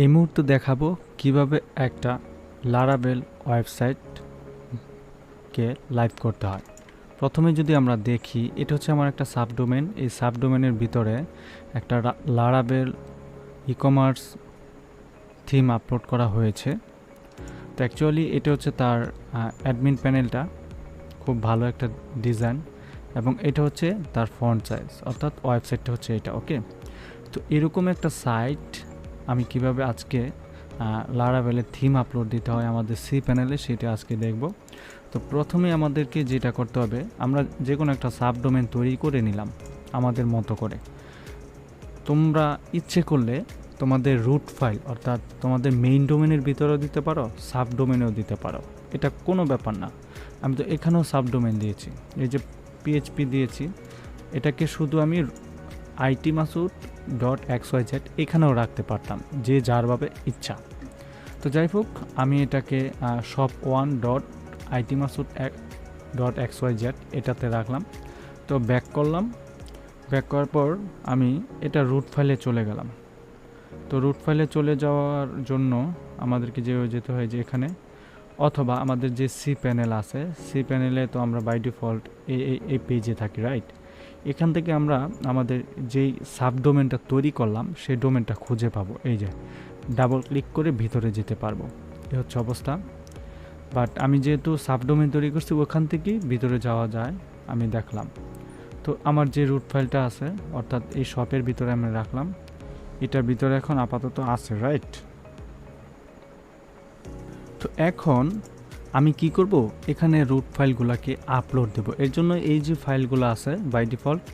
এই মুহূর্তে দেখাবো কিভাবে একটা লারাভেল ওয়েবসাইটকে লাইভ করতে হয়। প্রথমে যদি আমরা দেখি, এটা হচ্ছে আমার একটা সাবডোমেন। এই সাবডোমেনের ভিতরে একটা Laravel e commerce theme upload করা হয়েছে। তো অ্যাকচুয়ালি এটা হচ্ছে তার অ্যাডমিন প্যানেলটা, খুব ভালো একটা ডিজাইন, এবং এটা হচ্ছে তার ফন্ট সাইজ, অর্থাৎ ওয়েবসাইটটা হচ্ছে এটা। ওকে, তো এরকম একটা সাইট আমি কিভাবে আজকে লারাভেলের থিম আপলোড দিতে হয় আমাদের সি প্যানেলে, সেটা আজকে দেখব। তো প্রথমে আমাদেরকে যেটা করতে হবে, আমরা যে কোনো একটা সাবডোমেন তৈরি করে নিলাম আমাদের মতো করে। তোমরা ইচ্ছে করলে তোমাদের রুট ফাইল, অর্থাৎ তোমাদের মেইন ডোমেনের ভিতরেও দিতে পারো, সাবডোমেনেও দিতে পারো, এটা কোনো ব্যাপার না। আমি তো এখানেও সাবডোমেন দিয়েছি, এই যে পিএইচপি দিয়েছি, এটাকে শুধু আমি itmasud.xyz এখানেও রাখতে পারতাম, যে যারভাবে ইচ্ছা। তো যাই হোক, আমি এটাকে shop1.itmasud.xyz এটাতে রাখলাম। তো ব্যাক করলাম, ব্যাক করার পর আমি এটা রুট ফাইলে চলে গেলাম। তো রুট ফাইলে চলে যাওয়ার জন্য আমাদেরকে যেতে হয় যে এখানে, অথবা আমাদের যে সি প্যানেল আছে, সি প্যানেলে তো আমরা বাই ডিফল্ট এই পেজে থাকি, রাইট? এখান থেকে আমরা আমাদের যেই সাবডোমেনটা তৈরি করলাম সেই ডোমেনটা খুঁজে পাবো। এই যে ডাবল ক্লিক করে ভিতরে যেতে পারবো, এই হচ্ছে অবস্থা। বাট আমি যেহেতু সাবডোমেন তৈরি করছি, ওখান থেকেই ভিতরে যাওয়া যায়, আমি দেখলাম। তো আমার যে রুট ফাইলটা আছে, অর্থাৎ এই শপের ভিতরে আমি রাখলাম, এটার ভিতরে এখন আপাতত আছে, রাইট? তো এখন আমি কি করব, এখানে রুট ফাইলগুলোকে আপলোড দেব। এর জন্য এই যে ফাইলগুলো আছে বাই ডিফল্ট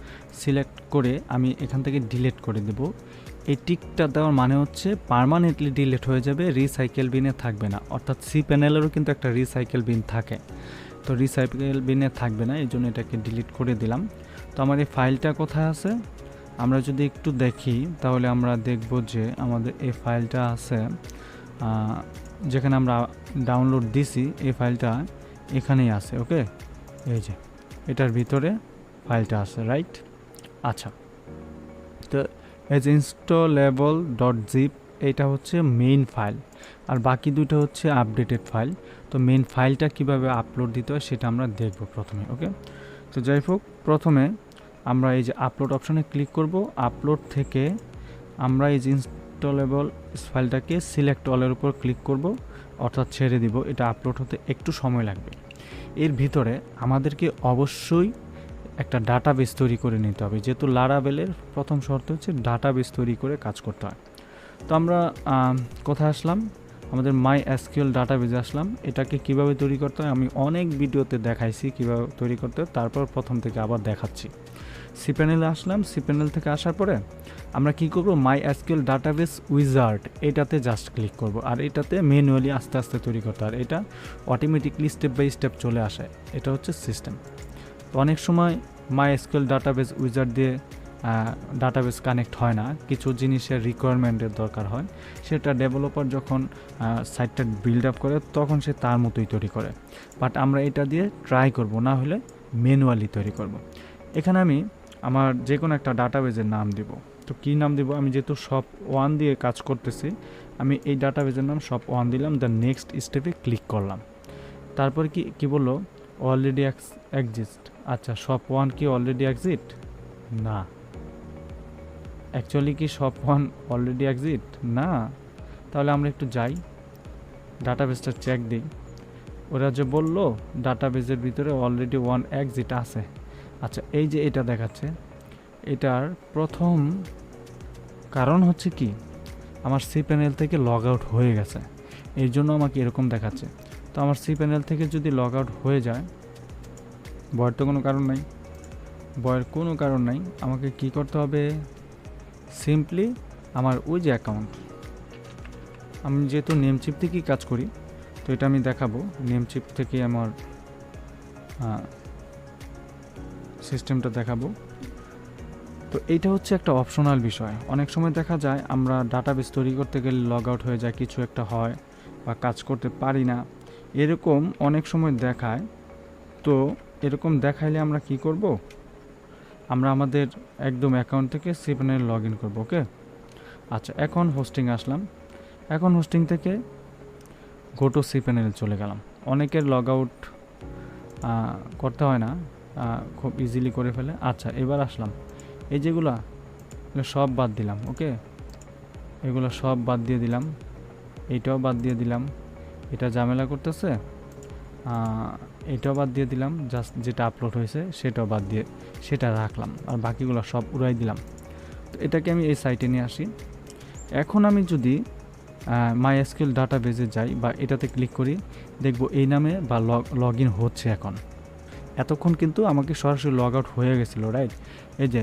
সিলেক্ট করে আমি এখান থেকে ডিলিট করে দেব। এই টিকটা দেওয়ার মানে হচ্ছে পার্মানেন্টলি ডিলিট হয়ে যাবে, রিসাইকেল বিনে থাকবে না। অর্থাৎ সি প্যানেলেরও কিন্তু একটা রিসাইকেল বিন থাকে, তো রিসাইকেল বিনে থাকবে না, এই জন্য এটাকে ডিলিট করে দিলাম। তো আমার এই ফাইলটা কোথায় আছে আমরা যদি একটু দেখি, তাহলে আমরা দেখব যে আমাদের এই ফাইলটা আছে যেখানে আমরা ডাউনলোড দিছি, এই ফাইলটা এখানেই আছে। ওকে, এই যে এটার ভিতরে ফাইলটা আছে, রাইট? আচ্ছা, তো এজ installable.zip এটা হচ্ছে মেইন ফাইল, আর বাকি দুটো হচ্ছে আপডেটেড ফাইল। তো মেইন ফাইলটা কিভাবে আপলোড দিতে হয় সেটা আমরা দেখব প্রথমে। ওকে, তো যাই হোক, প্রথমে আমরা এই যে আপলোড অপশানে ক্লিক করব। আপলোড থেকে আমরা এই যে ইনস্টলেবল ফাইলটাকে সিলেক্ট অলের উপর ক্লিক করব, অর্থাৎ ছেড়ে দিব। এটা আপলোড হতে একটু সময় লাগবে। এর ভিতরে আমাদেরকে অবশ্যই একটা ডাটাবেস তৈরি করে নিতে হবে, যেহেতু লারাভেলের প্রথম শর্ত হচ্ছে ডাটাবেস তৈরি করে কাজ করতে হয়। তো আমরা কোথায় আসলাম, আমাদের মাই এসকিউএল ডাটাবেজে আসলাম। এটাকে কিভাবে তৈরি করতে হয় আমি অনেক ভিডিওতে দেখাইছি কিভাবে তৈরি করতে হয়, তারপর প্রথম থেকে আবার দেখাচ্ছি। সি প্যানেলে আসলাম, সি প্যানেল থেকে আসার পরে আমরা কি করব, মাই এসকিউএল ডাটাবেস উইজার্ড এটাতে জাস্ট ক্লিক করব। আর এটাতে ম্যানুয়ালি আস্তে আস্তে তৈরি করতে হয়, এটা অটোমেটিকলি স্টেপ বাই স্টেপ চলে আসে, এটা হচ্ছে সিস্টেম। তো অনেক সময় মাই এসকিউএল ডাটাবেস উইজার্ড দিয়ে ডাটাবেস কানেক্ট হয় না, কিছু জিনিসের রিকোয়ারমেন্টের দরকার হয়, সেটা ডেভেলপার যখন সাইটটা বিল্ড আপ করে তখন সে তার মতোই তৈরি করে। বাট আমরা এটা দিয়ে ট্রাই করব, না হলে ম্যানুয়ালি তৈরি করব। এখানে আমি আমার যে কোনো একটা ডাটাবেজের নাম দিব। তো কী নাম দিব, আমি যেহেতু shop1 দিয়ে কাজ করতেছি, আমি এই ডাটাবেজের নাম shop1 দিলাম। দ্য নেক্সট স্টেপে ক্লিক করলাম। তারপর কি বললো, অলরেডি এক্সিস্ট। আচ্ছা, shop1 কি অলরেডি এক্সিস্ট? না, অ্যাকচুয়ালি কি shop1 অলরেডি এক্সিস্ট? না। তাহলে আমরা একটু যাই, ডাটাবেসটা চেক দিই। ওরা যে বললো ডাটাবেসের ভিতরে অলরেডি 1 এক্সিট আছে। আচ্ছা, এই যে এটা দেখাচ্ছে, এটার প্রথম কারণ হচ্ছে কি, আমার সি প্যানেল থেকে লগ আউট হয়ে গেছে, এর জন্য আমাকে এরকম দেখাচ্ছে। তো আমার সি প্যানেল থেকে যদি লগ আউট হয়ে যায়, ভয়ের তো কোনো কারণ নাই, ভয়ের কোনো কারণ নাই। আমাকে কি করতে হবে, সিম্পলি আমার ওই যে অ্যাকাউন্ট, আমি যেহেতু নেমচিপ থেকেই কাজ করি, তো এটা আমি দেখাবো। নেমচিপ থেকে আমার সিস্টেমটা দেখাবো। তো এইটা হচ্ছে একটা অপশনাল বিষয়। অনেক সময় দেখা যায় আমরা ডাটাবেস তৈরি করতে গেলে লগ আউট হয়ে যায়, কিছু একটা হয় বা কাজ করতে পারি না, এরকম অনেক সময় দেখায়। তো এরকম দেখাইলে আমরা কি করব, আমরা আমাদের একদম অ্যাকাউন্ট থেকে সি প্যানেলে লগ ইন করবো। ওকে, আচ্ছা, এখন হোস্টিং আসলাম। এখন হোস্টিং থেকে গো টু cPanel চলে গেলাম। অনেকের লগ আউট করতে হয় না, খুব ইজিলি করে ফেলে। আচ্ছা, এবার আসলাম, এই যেগুলো সব বাদ দিলাম। ওকে, এগুলো সব বাদ দিয়ে দিলাম, এইটাও বাদ দিয়ে দিলাম, এটা ঝামেলা করতেছে, এটাও বাদ দিয়ে দিলাম, জাস্ট যেটা আপলোড হয়েছে সেটাও বাদ দিয়ে সেটা রাখলাম, আর বাকিগুলো সব উড়াই দিলাম। তো এটাকে আমি এই সাইটে নিয়ে আসি। এখন আমি যদি MySQL ডাটাবেজে যাই বা এটাতে ক্লিক করি, দেখব এই নামে বা লগ ইন হচ্ছে। এতক্ষণ কিন্তু আমাকে সরাসরি লগ আউট হয়ে গেছিলো, রাইট? এই যে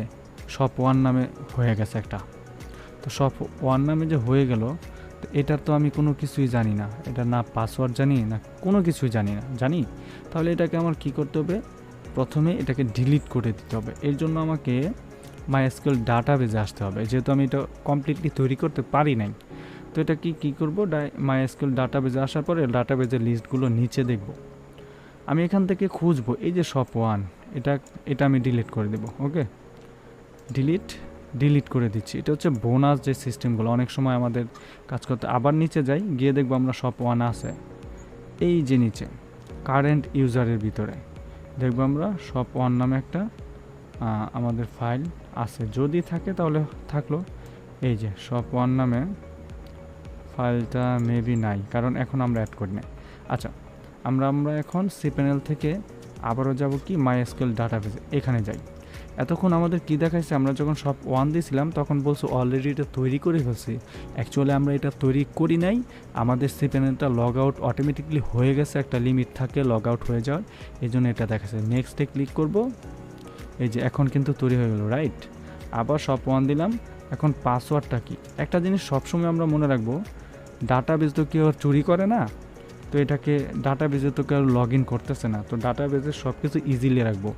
শপ 1 নামে হয়ে গেছে একটা। তো শপ 1 নামে যে হয়ে গেল, তো এটার তো আমি কোনো কিছুই জানি না, এটা না পাসওয়ার্ড জানি না, কোনো কিছুই জানি না। তাহলে এটাকে আমার কি করতে হবে? প্রথমে এটাকে ডিলিট করে দিতে হবে। এর জন্য আমাকে MySQL ডাটাবেজে আসতে হবে, যেহেতু আমি এটা কমপ্লিটলি তৈরি করতে পারি নাই। তো এটা কি করব? MySQL ডাটাবেজে আসার পরে ডাটাবেজের লিস্টগুলো নিচে দেখব। আমি এখান থেকে খুঁজবো এই যে শপ 1, এটা আমি ডিলিট করে দেব। ওকে, ডিলিট করে দিচ্ছি। এটা হচ্ছে বোনাস যে সিস্টেমগুলো অনেক সময় আমাদের কাজ করতে। আবার নিচে যাই, গিয়ে দেখবো আমরা শপ 1 আছে এই যে নিচে কারেন্ট ইউজারের ভিতরে দেখবো আমরা শপ 1 নামে একটা আমাদের ফাইল আছে। যদি থাকে তাহলে থাকলো, এই যে শপ 1 নামে ফাইলটা মেবি নাই, কারণ এখন আমরা অ্যাড করি না। আচ্ছা, আমরা এখন cPanel থেকে আবারও যাব কি MySQL ডাটাবেজে, এখানে যাই। এতক্ষণ আমাদের কি দেখাইছে? আমরা যখন শপ 1 দিয়েছিলাম তখন বলছো অলরেডি এটা তৈরি করে ফেলছি। অ্যাকচুয়ালি আমরা এটা তৈরি করি নাই, আমাদের cPanelটা লগ আউট অটোমেটিকলি হয়ে গেছে, একটা লিমিট থাকে লগ আউট হয়ে যাওয়ার, এই জন্য এটা দেখাচ্ছে। নেক্সটে ক্লিক করব, এই যে এখন কিন্তু তৈরি হয়ে গেল, রাইট? আবার শপ 1 দিলাম। এখন পাসওয়ার্ডটা কি? একটা জিনিস সবসময় আমরা মনে রাখবো, ডাটাবেজ তো কেউ চুরি করে না, তো এটাকে ডাটাবেজে তো কেউ লগ ইন করতেছে না, তো ডাটাবেজের সব কিছু ইজিলি রাখবো।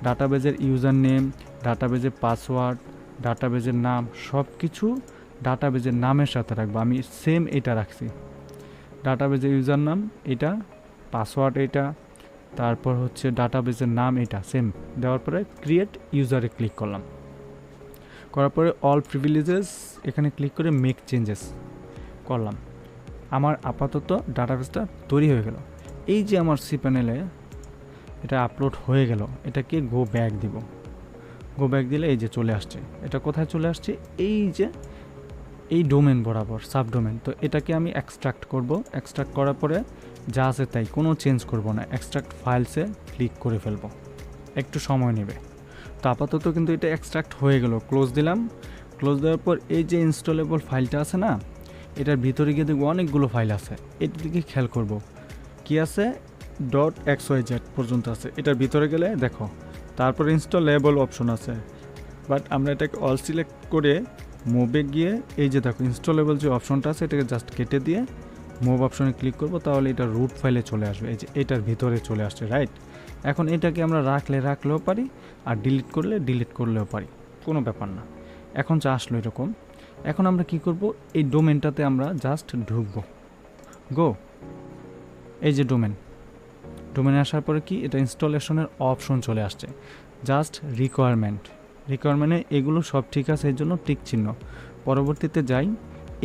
ডাটাবেজের ইউজার নেম, ডাটাবেজের পাসওয়ার্ড, ডাটাবেজের নাম, সব কিছু ডাটাবেজের নামের সাথে রাখবো। আমি সেম এটা রাখছি, ডাটাবেজের ইউজার নাম এটা, পাসওয়ার্ড এটা, তারপর হচ্ছে ডাটাবেজের নাম এটা সেম দেওয়ার পরে ক্রিয়েট ইউজারে ক্লিক করলাম। করার পরে অল প্রিভিলেজেস এখানে ক্লিক করে মেক চেঞ্জেস করলাম। আমার আপাতত ডাটাবেসটা তৈরি হয়ে গেল। এই যে আমার cPanel-এ এটা আপলোড হয়ে গেল, এটাকে গো ব্যাক দিব। গো ব্যাক দিলে এই যে চলে আসছে। এটা কোথায় চলে আসছে? এই যে এই ডোমেন বরাবর, সাবডোমেন। তো এটাকে আমি এক্সট্রাক্ট করব। এক্সট্রাক্ট করার পরে যা আছে তাই, কোনো চেঞ্জ করব না, এক্সট্রাক্ট ফাইলসে ক্লিক করে ফেলবো। একটু সময় নেবে। তো আপাতত কিন্তু এটা এক্সট্রাক্ট হয়ে গেল। ক্লোজ দিলাম। ক্লোজ দেওয়ার পর এই যে ইনস্টলেবল ফাইলটা আছে না, এটার ভিতরে গিয়ে দেখবো অনেকগুলো ফাইল আছে। এটার দিকে খেয়াল করব, কি আছে? .xyz পর্যন্ত আছে। এটার ভিতরে গেলে দেখো, তারপর ইনস্টলেবল অপশন আছে, বাট আমরা এটাকে অল সিলেক্ট করে মুভে গিয়ে এই যে দেখো ইনস্টলেবল যে অপশনটা আছে এটাকে জাস্ট কেটে দিয়ে মুভ অপশনে ক্লিক করব, তাহলে এটা রুট ফাইলে চলে আসবে। এই যে এটার ভিতরে চলে আসছে, রাইট? এখন এটাকে আমরা রাখলেও পারি, আর ডিলিট করলেও পারি, কোনো ব্যাপার না। এখন যা আসলো এরকম। এখন আমরা কি করব? এই ডোমেনটাতে আমরা জাস্ট ঢুকবো। গো, এই যে ডোমেনে আসার পরে কি এটা ইনস্টলেশনের অপশন চলে আসছে। জাস্ট রিকোয়ারমেন্টে এগুলো সব ঠিক আছে, এর জন্য টিক চিহ্ন। পরবর্তীতে যাই,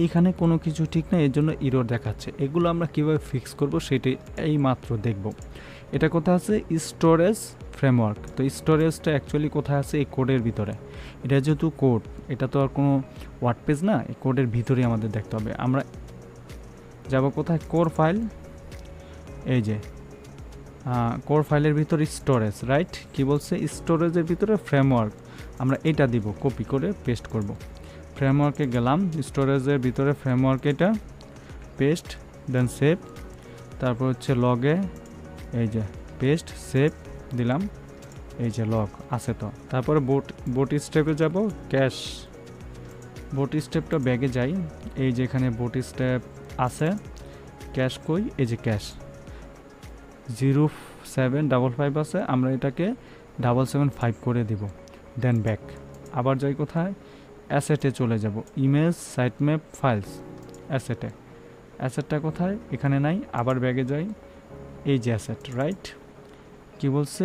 এইখানে কোনো কিছু ঠিক না, এর জন্য ইরর দেখাচ্ছে। এগুলো আমরা কিভাবে ফিক্স করব সেটাই এই মাত্র দেখব। এটা কোথায় আছে? Storage framework. তো স্টোরেজটা অ্যাকচুয়ালি কোথায় আছে? এই কোডের ভিতরে। এটা যেহেতু কোড, এটা তো আর কোনো ওয়ার্ড পেজ না, এই কোডের ভিতরেই আমাদের দেখতে হবে। আমরা যাব কোথায়? Core file. এই যে কোর ফাইলের ভিতরে স্টোরেজ, রাইট? কি বলছে? স্টোরেজের ভিতরে ফ্রেমওয়ার্ক, আমরা এটা দিব, কপি করে পেস্ট করব। ফ্রেমওয়ার্কে গেলাম, স্টোরেজের ভিতরে ফ্রেমওয়ার্ক, এটা পেস্ট, দেন সেভ। তারপর হচ্ছে লগে, এই যে পেস্ট, সেভ দিলাম, এই যে লগ আছে। তো তারপরে বোট স্টেপে যাব, ক্যাশ। বোট স্টেপটা ব্যাগে যাই, এই যে এখানে বোট স্টেপ আছে, ক্যাশ কই? এই যে ক্যাশ 0755 আছে, আমরা এটাকে 775 করে দিব। দেন ব্যাক, আবার যাই কোথায়? অ্যাসেটে চলে যাব, ইমেজ, সাইটম্যাপ, ফাইলস, অ্যাসেটটা কোথায়? এখানে নাই। আবার ব্যাগে যাই, এই যে অ্যাসেট, রাইট? কি বলছে?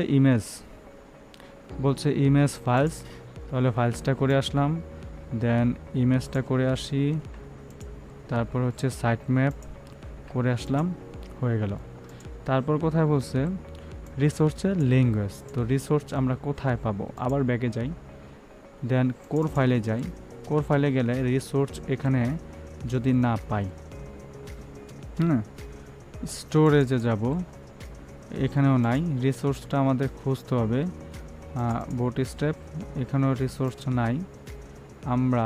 ইমেজ ফাইলস, তাহলে ফাইলসটা করে আসলাম, দেন ইমেজটা করে আসি, তারপর হচ্ছে সাইট ম্যাপ করে আসলাম, হয়ে গেল। তারপর কোথায় বলছে রিসোর্সের ল্যাঙ্গুয়েজ, তো রিসোর্স আমরা কোথায় পাবো, আবার ব্যাকে যাই, দেন কোর ফাইলে যাই। কোর ফাইলে গেলে রিসোর্স এখানে যদি না পাই, স্টোরেজে যাব, এখানেও নাই, রিসোর্সটা আমাদের খুঁজতে হবে। বোট স্টেপ, এখানেও রিসোর্স নাই, আমরা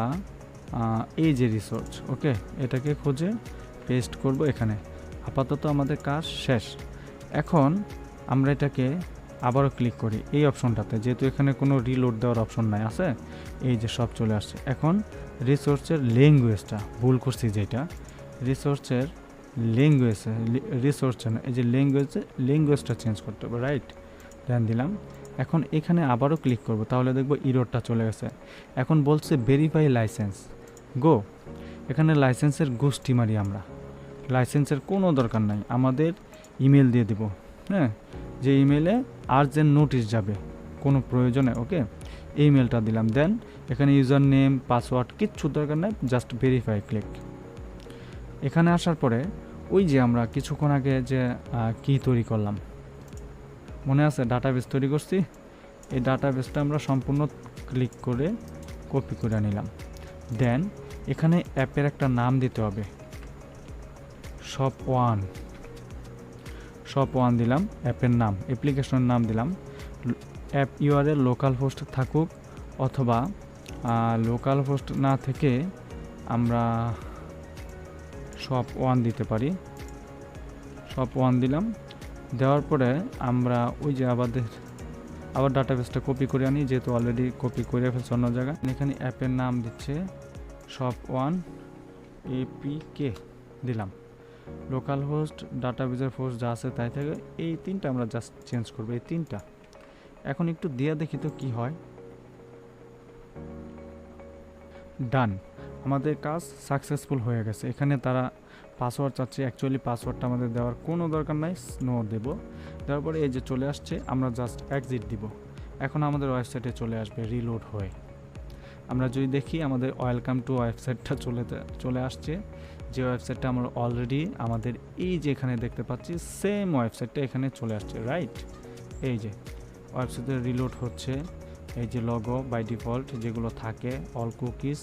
এই যে রিসোর্স, ওকে, এটাকে খুঁজে পেস্ট করব এখানে। আপাতত আমাদের কাজ শেষ। এখন আমরা এটাকে আবারও ক্লিক করি এই অপশনটাতে, যেহেতু এখানে কোনো রিলোড দেওয়ার অপশন নাই, আছে এই যে সব চলে আসছে। এখন রিসোর্সের ল্যাঙ্গুয়েজটা ভুল করছি, যেটা রিসোর্সের ল্যাঙ্গুয়েজ, রিসোর্স না, এই যে ল্যাঙ্গুয়েজটা চেঞ্জ করতে হবে, রাইট, ধ্যান দিলাম। এখন এখানে আবারও ক্লিক করব, তাহলে দেখব ইরোরটা চলে গেছে। এখন বলছে ভেরিফাই লাইসেন্স, গো। এখানে লাইসেন্সের গোষ্ঠী মারি আমরা, লাইসেন্সের কোনো দরকার নাই, আমাদের ইমেল দিয়ে দেব, যে ইমেলে আর্জেন্ট নোটিশ যাবে কোনো প্রয়োজনে, ওকে, এই ইমেলটা দিলাম। দেন এখানে ইউজার নেম, পাসওয়ার্ড কিচ্ছু দরকার নাই, জাস্ট ভেরিফাই ক্লিক। এখানে আসার পরে ওই যে আমরা কিছুক্ষণ আগে যে কি তৈরি করলাম, মনে আছে, ডাটাবেস তৈরি করছি, এই ডাটাবেসটা আমরা সম্পূর্ণ ক্লিক করে কপি করে নিলাম। দেন এখানে অ্যাপের একটা নাম দিতে হবে, শপ ওয়ান দিলাম, অ্যাপের নাম, অ্যাপ্লিকেশনের নাম দিলাম। অ্যাপ ইউআরএল লোকাল হোস্ট থাকুক, অথবা লোকাল হোস্ট না থেকে আমরা শপ ওয়ান দিতে পারি। শপ ওয়ান দিলাম, দেওয়ার পরে আমরা ওই যে আবার ডাটাবেসটা কপি করে আনি, যেহেতু অলরেডি কপি করে ফেলছে অন্য জায়গায়। এখানে অ্যাপের নাম দিচ্ছে শপ ওয়ান এপিকে দিলাম। লোকাল হোস্ট, ডাটাবেসের হোস্ট যা আছে তাই থেকে এই তিনটা আমরা জাস্ট চেঞ্জ করবো, এই তিনটা। এখন একটু দিয়ে দেখি তো কি হয়। ডান, আমাদের কাজ সাকসেসফুল হয়ে গেছে। এখানে তারা পাসওয়ার্ড চাচ্ছে, অ্যাকচুয়ালি পাসওয়ার্ডটা আমাদের দেওয়ার কোনো দরকার নাই, নো দেব। দেওয়ার পরে এই যে চলে আসছে, আমরা জাস্ট এক্সিট দিব। এখন আমাদের ওয়েবসাইটে চলে আসবে রিলোড হয়ে। আমরা যদি দেখি আমাদের ওয়েলকাম টু ওয়েবসাইটটা চলে আসছে, যে ওয়েবসাইটটা আমরা অলরেডি আমাদের এই যে এখানে দেখতে পাচ্ছি সেম ওয়েবসাইটটা এখানে চলে আসছে, রাইট। এই যে ওয়েবসাইটে রিলোড হচ্ছে, এই যে লগো বাই ডিফল্ট যেগুলো থাকে, অল কুকিজ,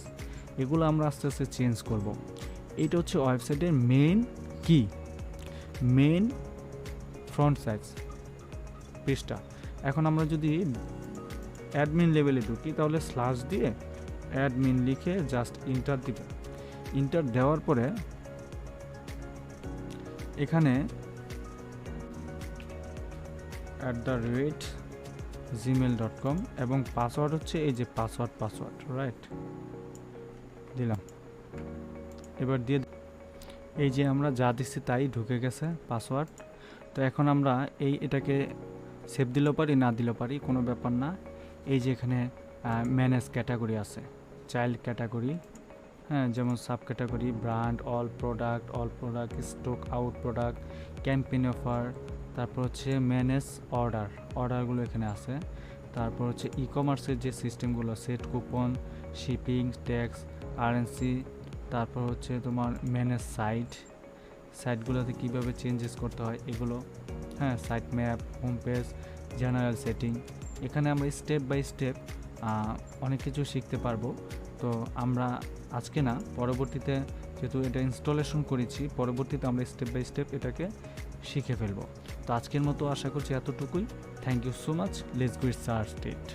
এগুলো আমরা আস্তে আস্তে চেঞ্জ করব। এটা হচ্ছে ওয়েবসাইটের মেইন ফ্রন্ট সাইজ পেজটা। এখন আমরা যদি অ্যাডমিন লেভেলে ঢুকি, তাহলে স্ল্যাশ দিয়ে অ্যাডমিন লিখে জাস্ট ইন্টার দিব। ইন্টার দেওয়ার পরে এখানে @gmail.com এবং পাসওয়ার্ড হচ্ছে এই যে পাসওয়ার্ড, রাইট, দিলাম। এবার দিয়ে এই যে আমরা যা দিচ্ছি তাই ঢুকে গেছে পাসওয়ার্ড। তো এখন আমরা এটাকে সেভ দিলেও পারি, না দিলেও পারি, কোনো ব্যাপার না। এই যে এখানে ম্যানেজ ক্যাটাগরি আছে, চাইল্ড ক্যাটাগরি, যেমন sub category, brand, all product, stock out product, campaign offer, তারপর হচ্ছে ম্যানেজ অর্ডারগুলো এখানে আছে। তারপর হচ্ছে ই কমার্সের যে সিস্টেমগুলো, set coupon, shipping, tax, RNC, তারপর হচ্ছে তোমার ম্যানেজ সাইটগুলোতে কীভাবে চেঞ্জেস করতে হয় এগুলো, site map, home page, general setting. এখানে আমরা স্টেপ বাই স্টেপ অনেক কিছু শিখতে পারবো। তো আমরা আজকে না, পরবর্তীতে যেহেতু এটা ইনস্টলেশন করেছি, পরবর্তীতে আমরা স্টেপ বাই স্টেপ এটাকে শিখে ফেলবো। তো আজকের মতো আশা করছি এতটুকুই। Thank you so much, let's go start it.